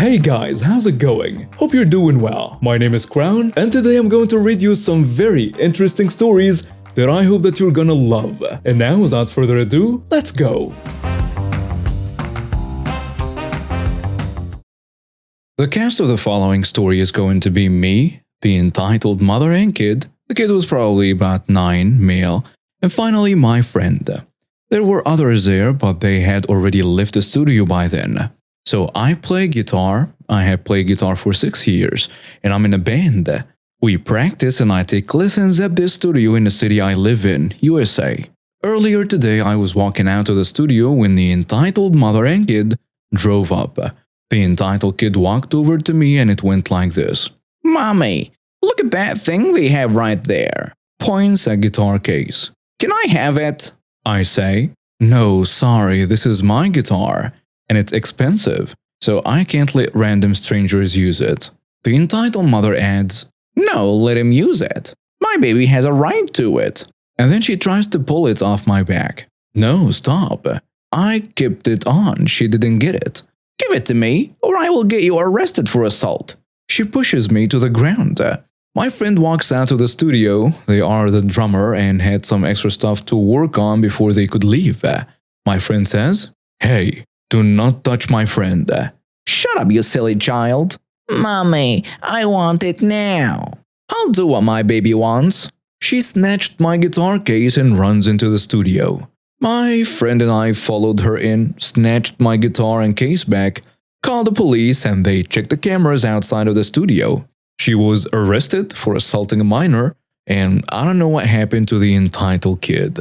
Hey guys, how's it going? Hope you're doing well. My name is Crown, and today I'm going to read you some very interesting stories that I hope that you're gonna love. And now, without further ado, let's go! The cast of the following story is going to be me, the entitled mother and kid. The kid was probably about 9, male, and finally my friend. There were others there, but they had already left the studio by then. So I play guitar. I have played guitar for 6 years, and I'm in a band. We practice and I take lessons at this studio in the city I live in, USA. Earlier today I was walking out of the studio when the entitled mother and kid drove up. The entitled kid walked over to me and it went like this. "Mommy, look at that thing they have right there." Points at guitar case. "Can I have it?" I say, "No, sorry, this is my guitar, and it's expensive, so I can't let random strangers use it." The entitled mother adds, "No, let him use it. My baby has a right to it." and then she tries to pull it off my back. No, stop. I kept it on, she didn't get it. "Give it to me, or I will get you arrested for assault." She pushes me to the ground. My friend walks out of the studio. They are the drummer and had some extra stuff to work on before they could leave. My friend says, "Hey, do not touch my friend." "Shut up, you silly child." "Mommy, I want it now." "I'll do what my baby wants." She snatched my guitar case and runs into the studio. My friend and I followed her in, snatched my guitar and case back, called the police, and they checked the cameras outside of the studio. She was arrested for assaulting a minor, and I don't know what happened to the entitled kid.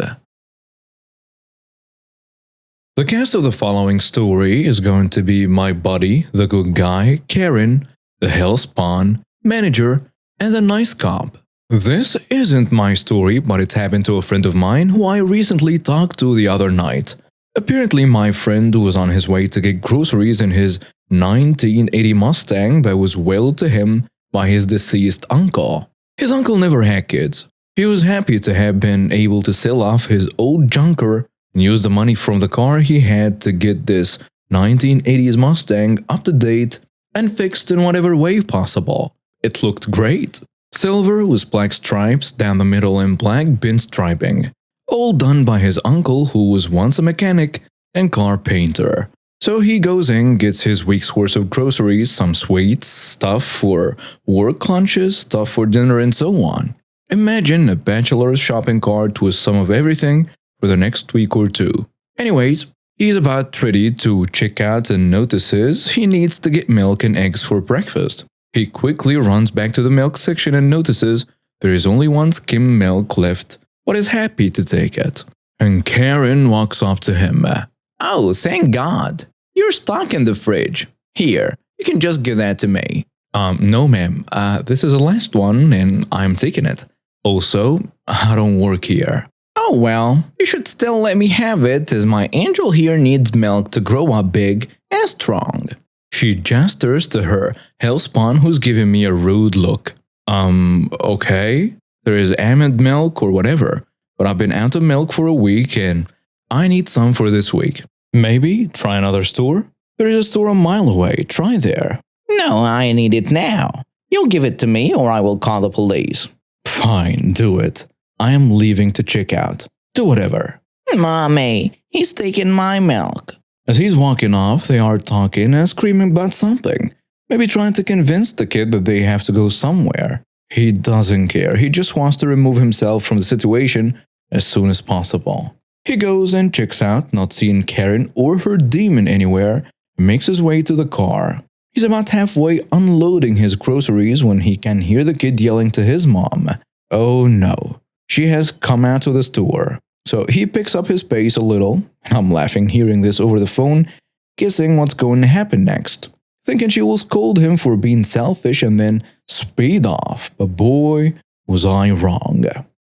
The cast of the following story is going to be my buddy, the good guy, Karen, the hell spawn, manager, and the nice cop. This isn't my story, but it happened to a friend of mine who I recently talked to the other night. Apparently my friend was on his way to get groceries in his 1980 Mustang that was willed to him by his deceased uncle. His uncle never had kids. He was happy to have been able to sell off his old junker and use the money from the car he had to get this 1980s Mustang up to date and fixed in whatever way possible. It looked great. Silver with black stripes down the middle and black pinstriping. All done by his uncle, who was once a mechanic and car painter. So he goes in, gets his week's worth of groceries, some sweets, stuff for work lunches, stuff for dinner, and so on. Imagine a bachelor's shopping cart with some of everything for the next week or two. Anyways, he's about ready to check out and notices he needs to get milk and eggs for breakfast. He quickly runs back to the milk section and notices there is only one skim milk left, but is happy to take it. And Karen walks up to him. "Oh, thank God. You're stock in the fridge. Here, you can just give that to me." No ma'am, this is the last one and I'm taking it. Also, I don't work here." "Oh well, you should still let me have it, as my angel here needs milk to grow up big and strong." She gestures to her hellspawn, who's giving me a rude look. Okay, there is almond milk or whatever, but I've been out of milk for a week and I need some for this week. Maybe try another store? There is a store a mile away, try there." "No, I need it now. You'll give it to me or I will call the police." "Fine, do it. I am leaving to check out. Do whatever." "Mommy, he's taking my milk." As he's walking off, they are talking and screaming about something. Maybe trying to convince the kid that they have to go somewhere. He doesn't care, he just wants to remove himself from the situation as soon as possible. He goes and checks out, not seeing Karen or her demon anywhere, and makes his way to the car. He's about halfway unloading his groceries when he can hear the kid yelling to his mom. Oh no, she has come out of the store. So he picks up his pace a little. I'm laughing hearing this over the phone, guessing what's going to happen next. Thinking she will scold him for being selfish and then speed off, but boy, was I wrong.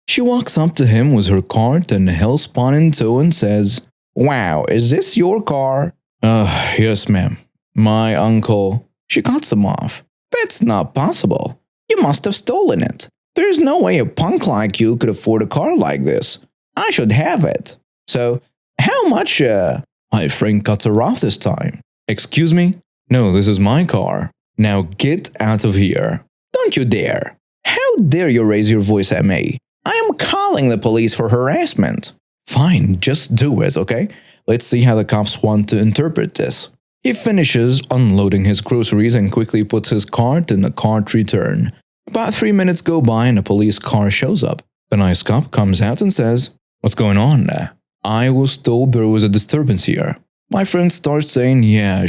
She walks up to him with her cart and hellspawn in tow and says, "Wow, is this your car?" Yes ma'am. My uncle." She cuts him off. "That's not possible. You must have stolen it. There's no way a punk like you could afford a car like this. I should have it. So, how much, My friend cuts her off this time. "Excuse me? No, this is my car. Now get out of here. Don't you dare! How dare you raise your voice at me? I am calling the police for harassment. Fine, just do it, okay? Let's see how the cops want to interpret this. He finishes unloading his groceries and quickly puts his cart in the cart return. About 3 minutes go by and a police car shows up. The nice cop comes out and says, "What's going on?" "I was told there was a disturbance here." My friend starts saying, "Yeah,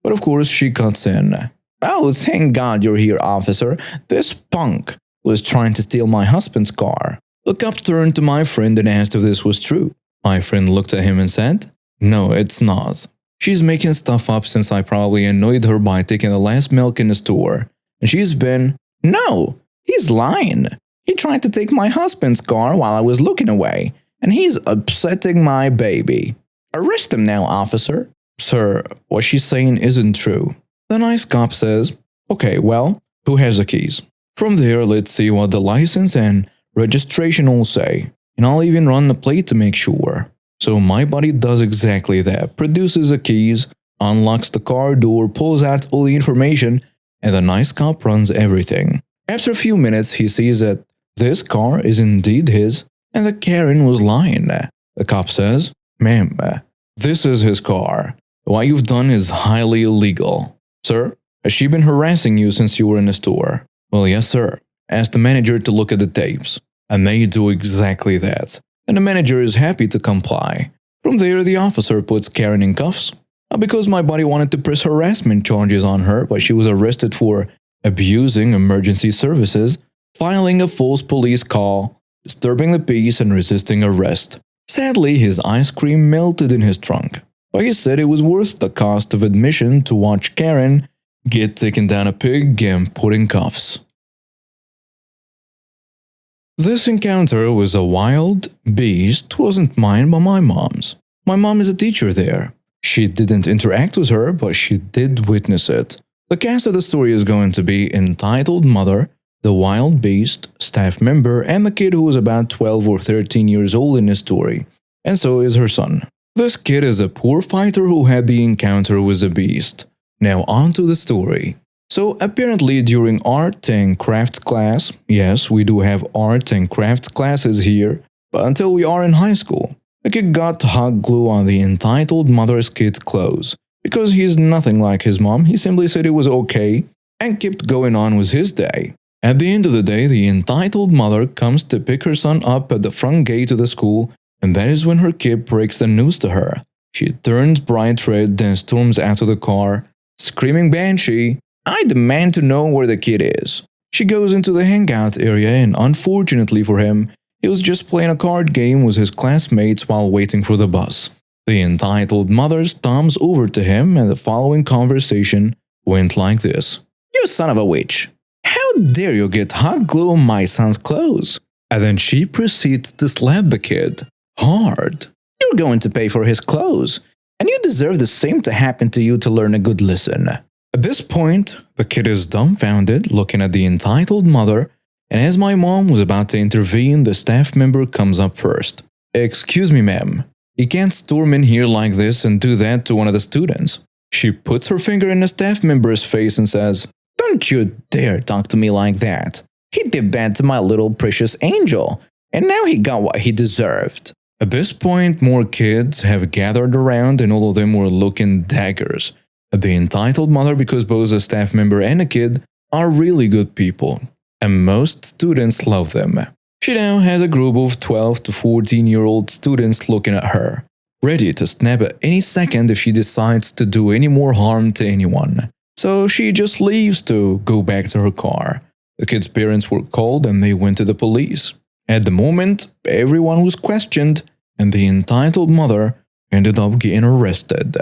but of course she cuts in. Oh, thank God you're here, officer. This punk was trying to steal my husband's car." The cop turned to my friend and asked if this was true. My friend looked at him and said, "No, it's not. She's making stuff up since I probably annoyed her by taking the last milk in the store. And she's been..." "No, he's lying. He tried to take my husband's car while I was looking away, and he's upsetting my baby. Arrest him now, officer." "Sir, what she's saying isn't true." The nice cop says, "Okay, well, who has the keys? From there, let's see what the license and registration all say, and I'll even run the plate to make sure." So my buddy does exactly that, produces the keys, unlocks the car door, pulls out all the information, and the nice cop runs everything. After a few minutes, he sees that this car is indeed his, and that Karen was lying. The cop says, "Ma'am, this is his car. What you've done is highly illegal." "Sir, has she been harassing you since you were in the store?" "Well, yes, sir. Ask the manager to look at the tapes." And they do exactly that. And the manager is happy to comply. From there, the officer puts Karen in cuffs. Because my buddy wanted to press harassment charges on her, but she was arrested for abusing emergency services, filing a false police call, disturbing the peace, and resisting arrest. Sadly, his ice cream melted in his trunk. But he said it was worth the cost of admission to watch Karen get taken down a pig and put in cuffs. This encounter with a wild beast wasn't mine but my mom's. My mom is a teacher there. She didn't interact with her, but she did witness it. The cast of the story is going to be entitled Mother, the wild beast, staff member, and the kid who was about 12 or 13 years old in the story. And so is her son. This kid is a poor fighter who had the encounter with the beast. Now on to the story. So apparently during art and crafts class, yes, we do have art and crafts classes here, but until we are in high school, the kid got hot glue on the entitled Mother's kid's clothes. Because he's nothing like his mom, he simply said it was okay and kept going on with his day. At the end of the day, the entitled mother comes to pick her son up at the front gate of the school, and that is when her kid breaks the news to her. She turns bright red and storms out of the car, screaming banshee, "I demand to know where the kid is." She goes into the hangout area and unfortunately for him, he was just playing a card game with his classmates while waiting for the bus. The entitled mother storms over to him and the following conversation went like this. "You son of a witch! How dare you get hot glue on my son's clothes?" And then she proceeds to slap the kid. Hard. "You're going to pay for his clothes, and you deserve the same to happen to you to learn a good lesson." At this point, the kid is dumbfounded, looking at the entitled mother, and as my mom was about to intervene, the staff member comes up first. "Excuse me, ma'am. You can't storm in here like this and do that to one of the students." She puts her finger in the staff member's face and says, "Don't you dare talk to me like that. He did bad to my little precious angel, and now he got what he deserved." At this point, more kids have gathered around and all of them were looking daggers at the entitled mother because both the staff member and the kid are really good people, and most students love them. She now has a group of 12 to 14-year-old students looking at her, ready to snap at any second if she decides to do any more harm to anyone. So she just leaves to go back to her car. The kids' parents were called and they went to the police. At the moment, everyone was questioned and the entitled mother ended up getting arrested.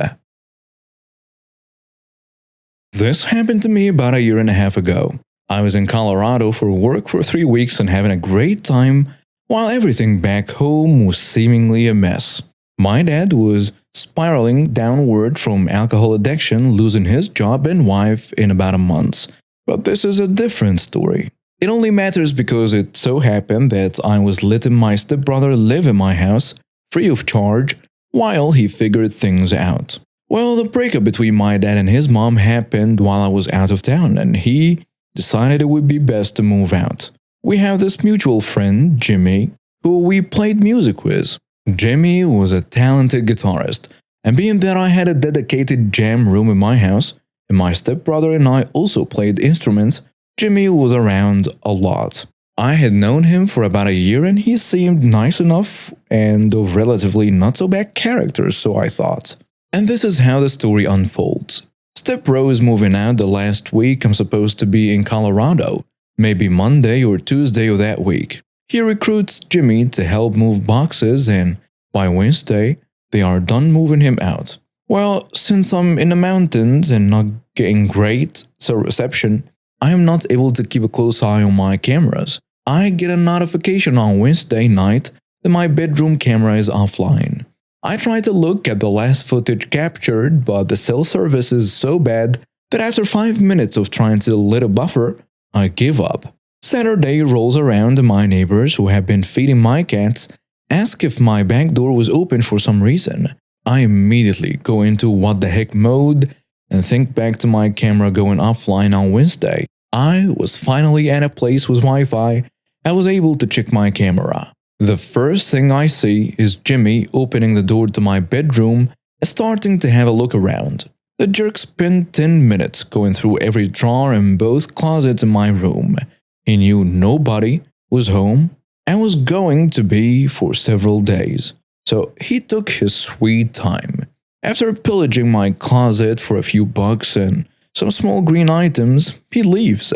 This happened to me about a year and a half ago. I was in Colorado for work for 3 weeks and having a great time, while everything back home was seemingly a mess. My dad was spiraling downward from alcohol addiction, losing his job and wife in about a month. But this is a different story. It only matters because it so happened that I was letting my stepbrother live in my house, free of charge, while he figured things out. Well, the breakup between my dad and his mom happened while I was out of town, and he decided it would be best to move out. We have this mutual friend, Jimmy, who we played music with. Jimmy was a talented guitarist, and being that I had a dedicated jam room in my house, and my stepbrother and I also played instruments, Jimmy was around a lot. I had known him for about a year and he seemed nice enough and of relatively not so bad character, so I thought. And this is how the story unfolds. Stepbro is moving out the last week I'm supposed to be in Colorado, maybe Monday or Tuesday of that week. He recruits Jimmy to help move boxes and by Wednesday, they are done moving him out. Well, since I'm in the mountains and not getting great reception, I am not able to keep a close eye on my cameras. I get a notification on Wednesday night that my bedroom camera is offline. I try to look at the last footage captured, but the cell service is so bad that after 5 minutes of trying to let it buffer, I give up. Saturday rolls around and my neighbors who have been feeding my cats ask if my back door was open for some reason. I immediately go into what the heck mode and think back to my camera going offline on Wednesday. I was finally at a place with Wi-Fi. I was able to check my camera. The first thing I see is Jimmy opening the door to my bedroom and starting to have a look around. The jerk spent 10 minutes going through every drawer in both closets in my room. He knew nobody was home and was going to be for several days. So he took his sweet time. After pillaging my closet for a few bucks and some small green items, he leaves,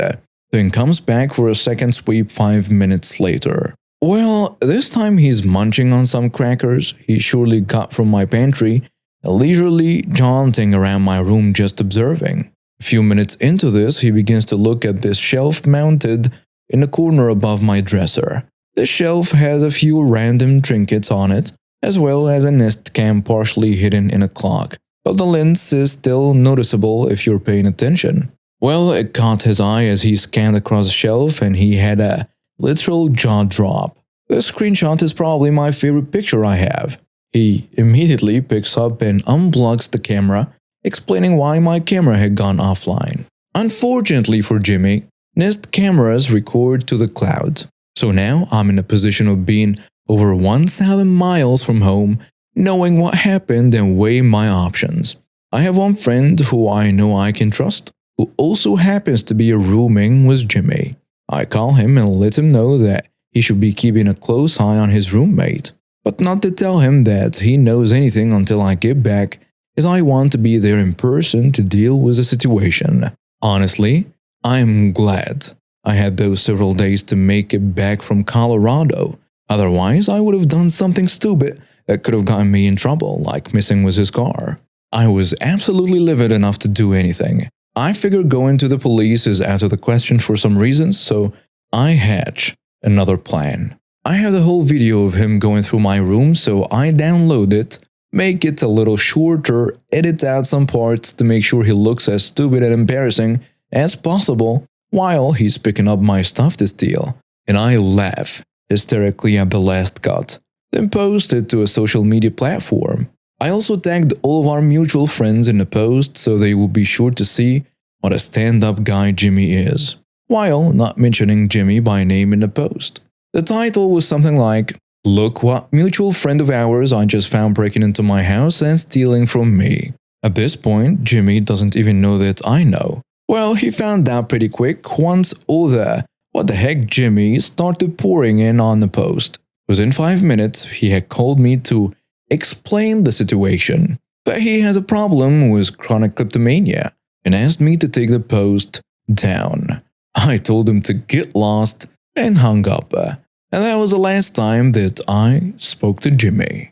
then comes back for a second sweep 5 minutes later. Well, this time he's munching on some crackers he surely got from my pantry and leisurely jaunting around my room just observing. A few minutes into this, he begins to look at this shelf mounted in the corner above my dresser. The shelf has a few random trinkets on it, as well as a Nest Cam partially hidden in a clock, but the lens is still noticeable if you're paying attention. Well, it caught his eye as he scanned across the shelf and he had a literal jaw drop. The screenshot is probably my favorite picture I have. He immediately picks up and unplugs the camera, explaining why my camera had gone offline. Unfortunately for Jimmy, Nest cameras record to the cloud. So now I'm in a position of being over 1,000 miles from home, knowing what happened and weighing my options. I have one friend who I know I can trust, who also happens to be rooming with Jimmy. I call him and let him know that he should be keeping a close eye on his roommate, but not to tell him that he knows anything until I get back, as I want to be there in person to deal with the situation. Honestly, I'm glad I had those several days to make it back from Colorado. Otherwise, I would have done something stupid that could have gotten me in trouble, like messing with his car. I was absolutely livid enough to do anything. I figured going to the police is out of the question for some reasons, so I hatch another plan. I have the whole video of him going through my room, so I download it, make it a little shorter, edit out some parts to make sure he looks as stupid and embarrassing as possible while he's picking up my stuff to steal. And I laugh hysterically at the last cut, then post it to a social media platform. I also tagged all of our mutual friends in the post so they will be sure to see what a stand-up guy Jimmy is, while not mentioning Jimmy by name in the post. The title was something like, "Look what mutual friend of ours I just found breaking into my house and stealing from me." At this point, Jimmy doesn't even know that I know. Well, he found out pretty quick once all the "what the heck Jimmy" started pouring in on the post. Within 5 minutes, he had called me to explain the situation, that he has a problem with chronic kleptomania, and asked me to take the post down. I told him to get lost and hung up, and that was the last time that I spoke to Jimmy.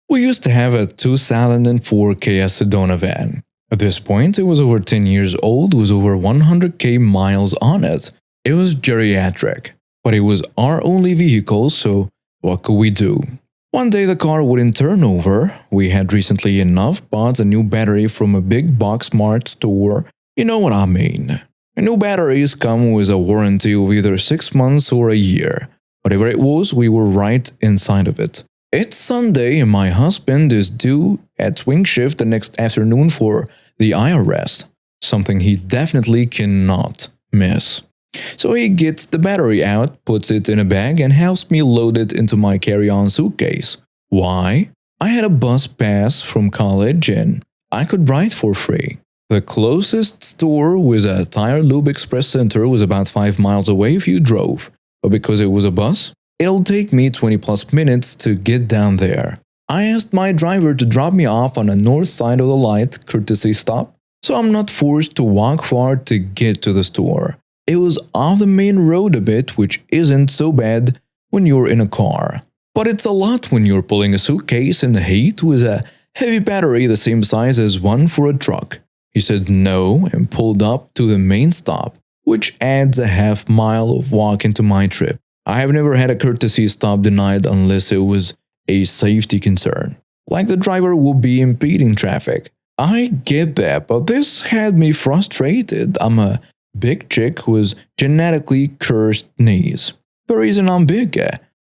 We used to have a 2004 Kia Sedona van. At this point, it was over 10 years old with over 100k miles on it. It was geriatric, but it was our only vehicle, so what could we do? One day the car wouldn't turn over. We had recently enough bought a new battery from a big box mart store. You know what I mean. New batteries come with a warranty of either 6 months or a year. Whatever it was, we were right inside of it. It's Sunday and my husband is due at swing shift the next afternoon for the IRS, something he definitely cannot miss. So he gets the battery out, puts it in a bag, and helps me load it into my carry-on suitcase. Why? I had a bus pass from college and I could ride for free. The closest store with a tire lube express center was about 5 miles away if you drove, but because it was a bus, it'll take me 20 plus minutes to get down there. I asked my driver to drop me off on the north side of the light courtesy stop, so I'm not forced to walk far to get to the store. It was off the main road a bit, which isn't so bad when you're in a car. But it's a lot when you're pulling a suitcase in the heat with a heavy battery the same size as one for a truck. He said no and pulled up to the main stop, which adds a half mile of walk into my trip. I have never had a courtesy stop denied unless it was a safety concern, like the driver would be impeding traffic. I get that, but this had me frustrated. I'm a big chick with genetically cursed knees. The reason I'm big,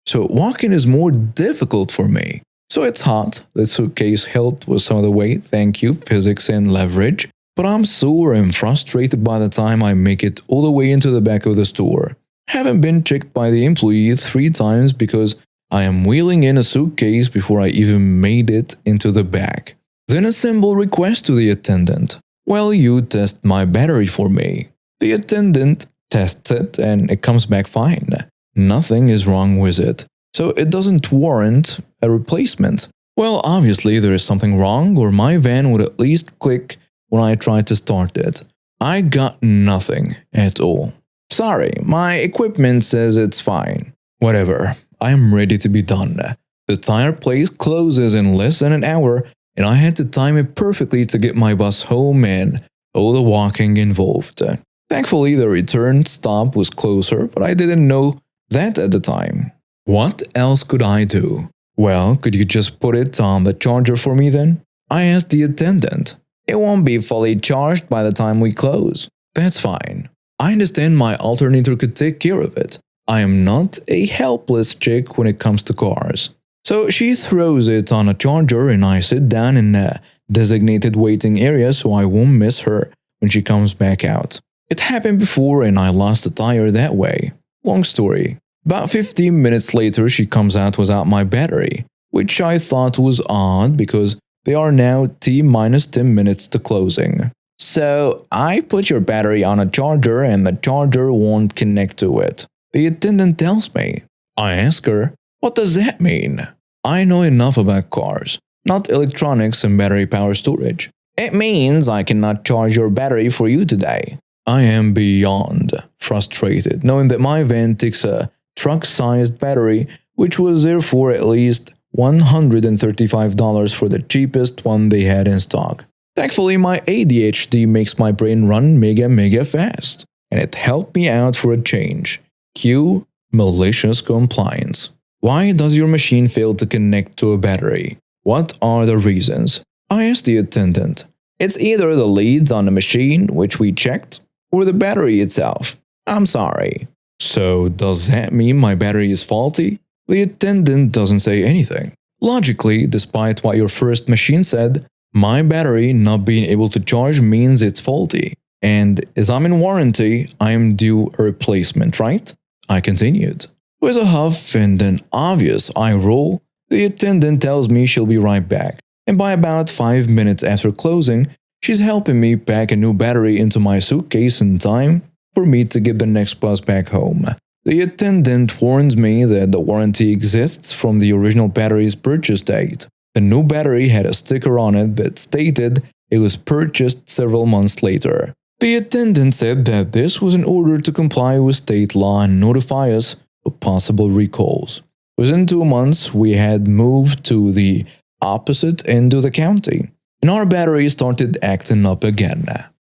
so walking is more difficult for me. So it's hot. The suitcase helped with some of the weight, thank you, physics and leverage. But I'm sore and frustrated by the time I make it all the way into the back of the store. Haven't been checked by the employee 3 times because I am wheeling in a suitcase before I even made it into the back. Then a simple request to the attendant. Well, you test my battery for me. The attendant tests it and it comes back fine. Nothing is wrong with it. So it doesn't warrant a replacement. Well, obviously there is something wrong, or my van would at least click when I tried to start it. I got nothing at all. Sorry, my equipment says it's fine. Whatever, I am ready to be done. The tire place closes in less than an hour, and I had to time it perfectly to get my bus home and all the walking involved. Thankfully, the return stop was closer, but I didn't know that at the time. What else could I do? Well, could you just put it on the charger for me then? I asked the attendant. It won't be fully charged by the time we close. That's fine. I understand my alternator could take care of it. I am not a helpless chick when it comes to cars. So she throws it on a charger and I sit down in a designated waiting area so I won't miss her when she comes back out. It happened before and I lost a tire that way. Long story. About 15 minutes later, she comes out without my battery, which I thought was odd because they are now T-minus 10 minutes to closing. So I put your battery on a charger and the charger won't connect to it. The attendant tells me. I ask her, what does that mean? I know enough about cars, not electronics and battery power storage. It means I cannot charge your battery for you today. I am beyond frustrated knowing that my van takes a truck-sized battery, which was therefore at least $135 for the cheapest one they had in stock. Thankfully, my ADHD makes my brain run mega fast, and it helped me out for a change. Cue malicious compliance. Why does your machine fail to connect to a battery? What are the reasons? I asked the attendant. It's either the leads on the machine, which we checked, or the battery itself. I'm sorry. So does that mean my battery is faulty? The attendant doesn't say anything. Logically, despite what your first machine said, my battery not being able to charge means it's faulty. And as I'm in warranty, I am due a replacement, right? I continued. With a huff and an obvious eye roll, the attendant tells me she'll be right back. And by about 5 minutes after closing, she's helping me pack a new battery into my suitcase in time for me to get the next bus back home. The attendant warns me that the warranty exists from the original battery's purchase date. The new battery had a sticker on it that stated it was purchased several months later. The attendant said that this was in order to comply with state law and notify us of possible recalls. Within 2 months, we had moved to the opposite end of the county, and our battery started acting up again.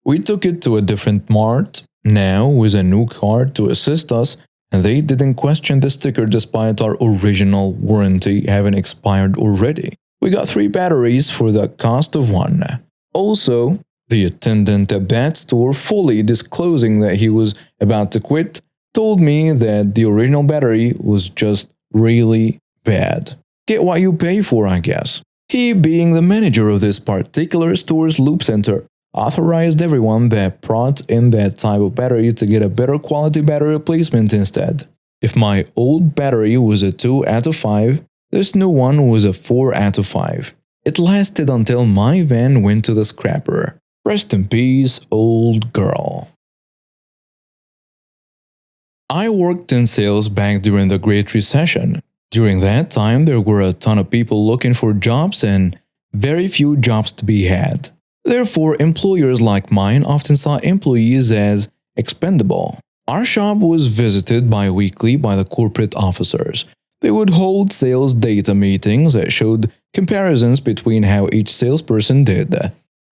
We took it to a different mart, now with a new card to assist us, and they didn't question the sticker despite our original warranty having expired already. We got 3 batteries for the cost of 1. Also, the attendant at that store, fully disclosing that he was about to quit, told me that the original battery was just really bad. Get what you pay for, I guess. He, being the manager of this particular store's loop center, authorized everyone that brought in that type of battery to get a better quality battery replacement instead. If my old battery was a 2 out of 5, this new one was a 4 out of 5. It lasted until my van went to the scrapper. Rest in peace, old girl. I worked in sales back during the Great Recession. During that time, there were a ton of people looking for jobs and very few jobs to be had. Therefore, employers like mine often saw employees as expendable. Our shop was visited bi-weekly by the corporate officers. They would hold sales data meetings that showed comparisons between how each salesperson did.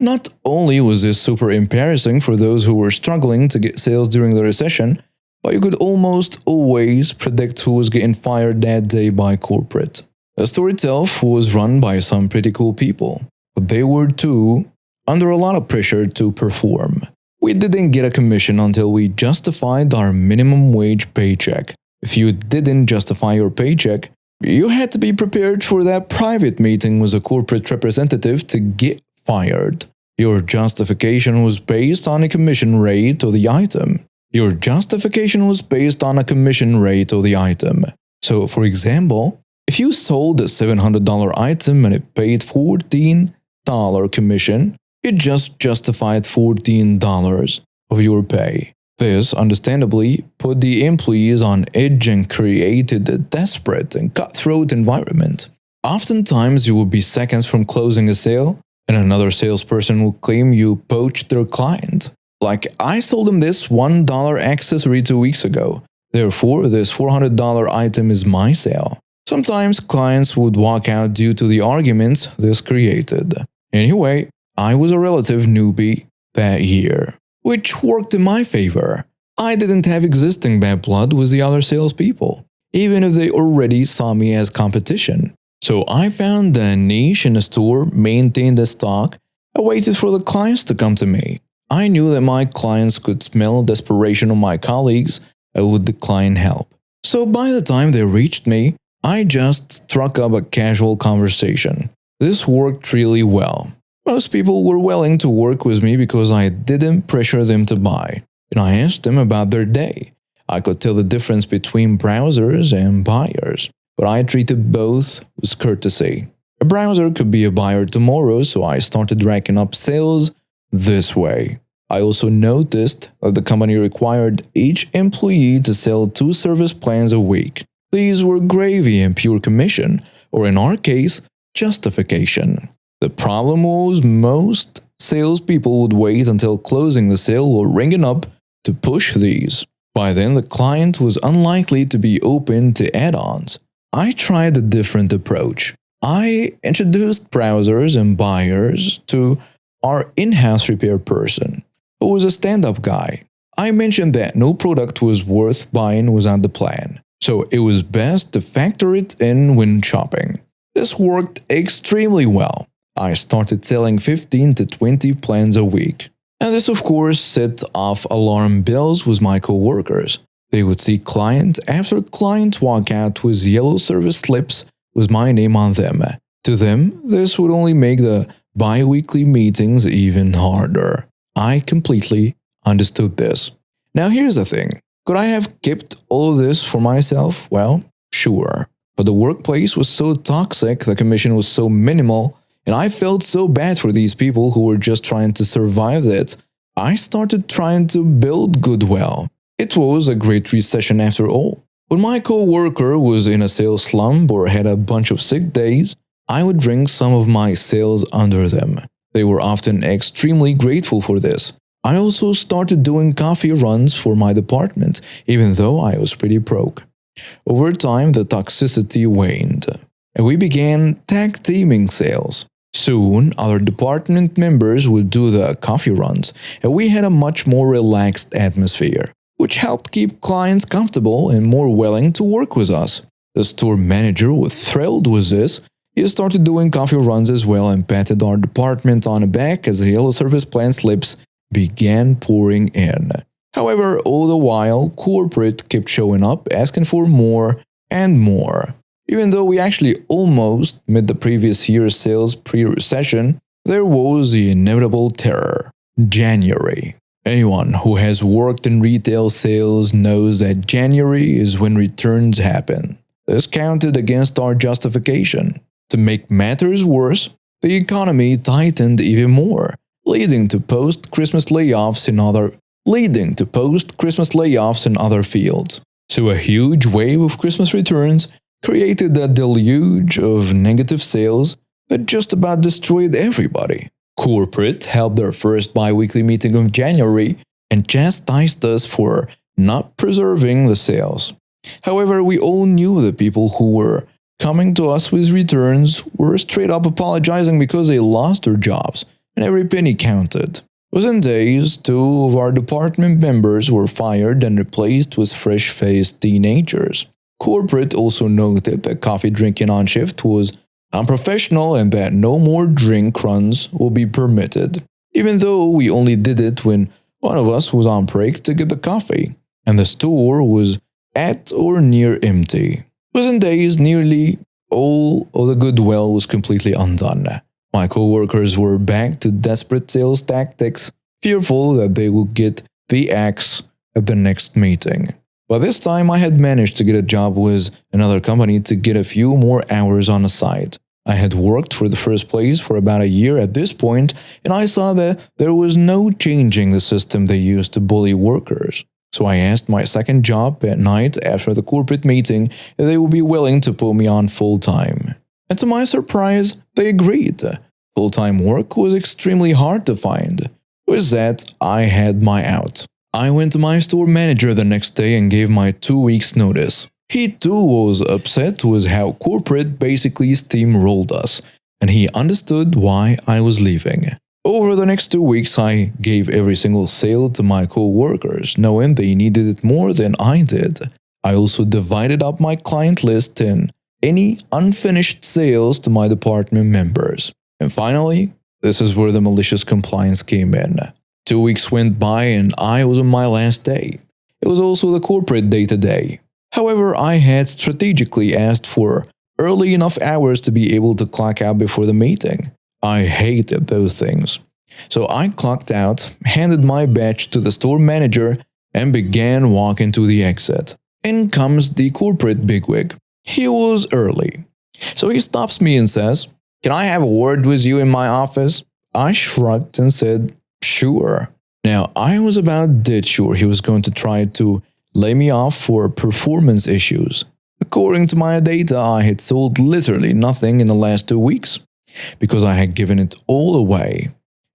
Not only was this super embarrassing for those who were struggling to get sales during the recession, but you could almost always predict who was getting fired that day by corporate. The store itself was run by some pretty cool people, but they were too under a lot of pressure to perform. We didn't get a commission until we justified our minimum wage paycheck. If you didn't justify your paycheck, you had to be prepared for that private meeting with a corporate representative to get fired. Your justification was based on a commission rate of the item. So, for example, if you sold a $700 item and it paid $14 commission, you just justified $14 of your pay. This, understandably, put the employees on edge and created a desperate and cutthroat environment. Oftentimes, you would be seconds from closing a sale, and another salesperson will claim you poached their client. Like, I sold them this $1 accessory 2 weeks ago. Therefore, this $400 item is my sale. Sometimes clients would walk out due to the arguments this created. Anyway, I was a relative newbie that year, which worked in my favor. I didn't have existing bad blood with the other salespeople, even if they already saw me as competition. So I found a niche in the store, maintained the stock, and waited for the clients to come to me. I knew that my clients could smell desperation on my colleagues and would decline help. So by the time they reached me, I just struck up a casual conversation. This worked really well. Most people were willing to work with me because I didn't pressure them to buy, and I asked them about their day. I could tell the difference between browsers and buyers, but I treated both with courtesy. A browser could be a buyer tomorrow, so I started racking up sales this way. I also noticed that the company required each employee to sell 2 service plans a week. These were gravy and pure commission, or in our case, justification. The problem was most salespeople would wait until closing the sale or ringing up to push these. By then, the client was unlikely to be open to add-ons. I tried a different approach. I introduced browsers and buyers to our in-house repair person, who was a stand-up guy. I mentioned that no product was worth buying was on the plan, so it was best to factor it in when shopping. This worked extremely well. I started selling 15 to 20 plans a week. And this, of course, set off alarm bells with my coworkers. They would see client after client walk out with yellow service slips with my name on them. To them, this would only make the bi-weekly meetings even harder. I completely understood this. Now here's the thing. Could I have kept all of this for myself? Well, sure. But the workplace was so toxic, the commission was so minimal, and I felt so bad for these people who were just trying to survive that I started trying to build goodwill. It was a great recession after all. When my co-worker was in a sales slump or had a bunch of sick days, I would bring some of my sales under them. They were often extremely grateful for this. I also started doing coffee runs for my department, even though I was pretty broke. Over time, the toxicity waned, and we began tag teaming sales. Soon, other department members would do the coffee runs, and we had a much more relaxed atmosphere, which helped keep clients comfortable and more willing to work with us. The store manager was thrilled with this. He started doing coffee runs as well and patted our department on the back as the yellow service plan slips began pouring in. However, all the while, corporate kept showing up asking for more and more. Even though we actually almost met the previous year's sales pre-recession, there was the inevitable terror. January. Anyone who has worked in retail sales knows that January is when returns happen. This counted against our justification. To make matters worse, the economy tightened even more, leading to post-Christmas layoffs in other fields. So a huge wave of Christmas returns created a deluge of negative sales that just about destroyed everybody. Corporate held their first bi-weekly meeting of January and chastised us for not preserving the sales. However, we all knew the people who were coming to us with returns were straight up apologizing because they lost their jobs, and every penny counted. Within days, 2 of our department members were fired and replaced with fresh-faced teenagers. Corporate also noted that coffee drinking on shift was unprofessional and that no more drink runs will be permitted, even though we only did it when one of us was on break to get the coffee, and the store was at or near empty. Within days, nearly all of the goodwill was completely undone. My co-workers were back to desperate sales tactics, fearful that they would get the axe at the next meeting. By this time, I had managed to get a job with another company to get a few more hours on the side. I had worked for the first place for about a year at this point, and I saw that there was no changing the system they used to bully workers. So I asked my second job at night after the corporate meeting if they would be willing to put me on full-time. And to my surprise, they agreed. Full-time work was extremely hard to find. With that, I had my out. I went to my store manager the next day and gave my 2 weeks notice. He too was upset with how corporate basically steamrolled us, and he understood why I was leaving. Over the next 2 weeks, I gave every single sale to my co-workers, knowing they needed it more than I did. I also divided up my client list and any unfinished sales to my department members. And finally, this is where the malicious compliance came in. 2 weeks went by and I was on my last day. It was also the corporate day today. However, I had strategically asked for early enough hours to be able to clock out before the meeting. I hated those things. So I clocked out, handed my badge to the store manager, and began walking to the exit. In comes the corporate bigwig. He was early. So he stops me and says, "Can I have a word with you in my office?" I shrugged and said, "Sure." Now, I was about dead sure he was going to try to lay me off for performance issues. According to my data, I had sold literally nothing in the last 2 weeks, because I had given it all away.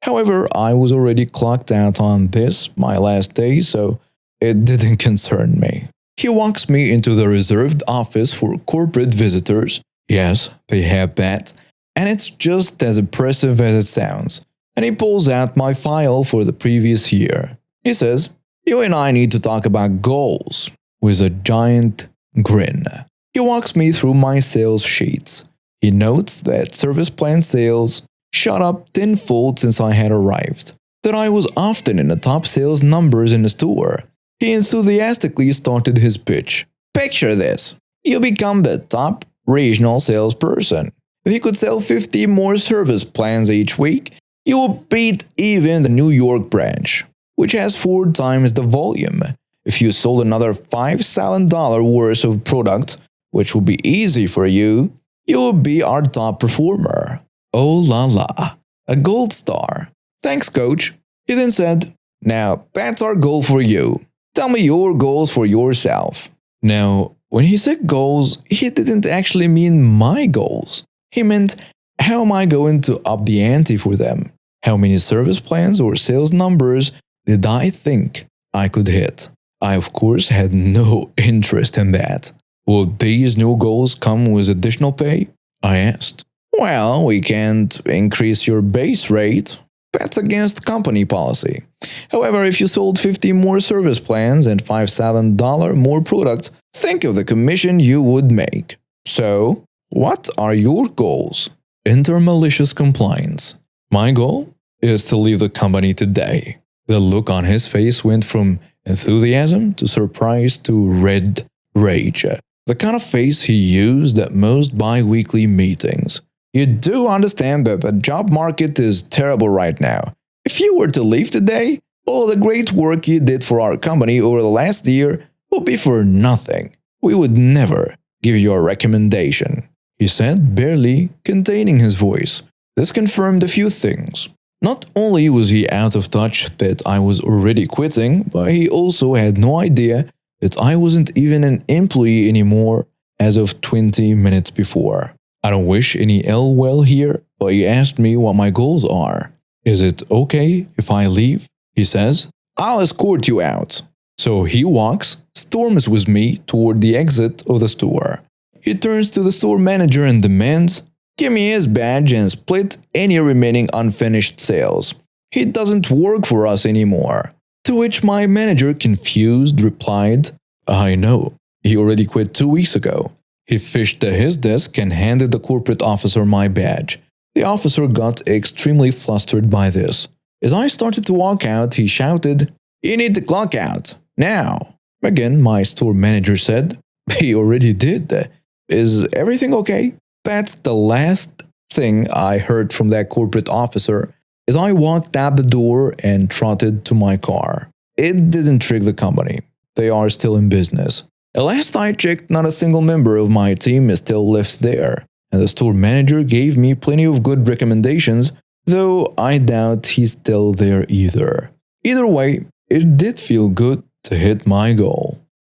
However, I was already clocked out on this, my last day, so it didn't concern me. He walks me into the reserved office for corporate visitors. Yes, they have that, and it's just as impressive as it sounds. And he pulls out my file for the previous year. He says, "You and I need to talk about goals," with a giant grin. He walks me through my sales sheets. He notes that service plan sales shot up tenfold since I had arrived, that I was often in the top sales numbers in the store. He enthusiastically started his pitch. "Picture this. You become the top regional salesperson. If you could sell 50 more service plans each week, you will beat even the New York branch, which has 4 times the volume. If you sold another $5,000 worth of product, which will be easy for you, you will be our top performer." Oh la la, a gold star. "Thanks, coach." He then said, "Now, that's our goal for you. Tell me your goals for yourself." Now, when he said goals, he didn't actually mean my goals. He meant, how am I going to up the ante for them? How many service plans or sales numbers did I think I could hit? I, of course, had no interest in that. "Would these new goals come with additional pay?" I asked. "Well, we can't increase your base rate. That's against company policy. However, if you sold 50 more service plans and $5,000 more product, think of the commission you would make. So, what are your goals?" Enter malicious compliance. My goal is to leave the company today. The look on his face went from enthusiasm to surprise to red rage. the kind of face he used at most bi-weekly meetings. You do understand that the job market is terrible right now. If you were to leave today, all the great work you did for our company over the last year would be for nothing. We would never give you a recommendation," he said, barely containing his voice. This confirmed a few things. Not only was he out of touch that I was already quitting, but he also had no idea that I wasn't even an employee anymore as of 20 minutes before. I don't wish any ill will here, but he asked me what my goals are. "Is it okay if I leave?" he says. "I'll escort you out." So he walks, storms with me toward the exit of the store. He turns to the store manager and demands, "Give me his badge and split any remaining unfinished sales. He doesn't work for us anymore." To which my manager, confused, replied, "I know, he already quit 2 weeks ago." He fished at his desk and handed the corporate officer my badge. The officer got extremely flustered by this. As I started to walk out, he shouted, "You need to clock out, now." Again, my store manager said, "He already did. Is everything okay?" That's the last thing I heard from that corporate officer as I walked out the door and trotted to my car. It didn't trick the company. They are still in business. At last I checked, not a single member of my team is still left there, and the store manager gave me plenty of good recommendations, though I doubt he's still there either. Either way, it did feel good to hit my goal.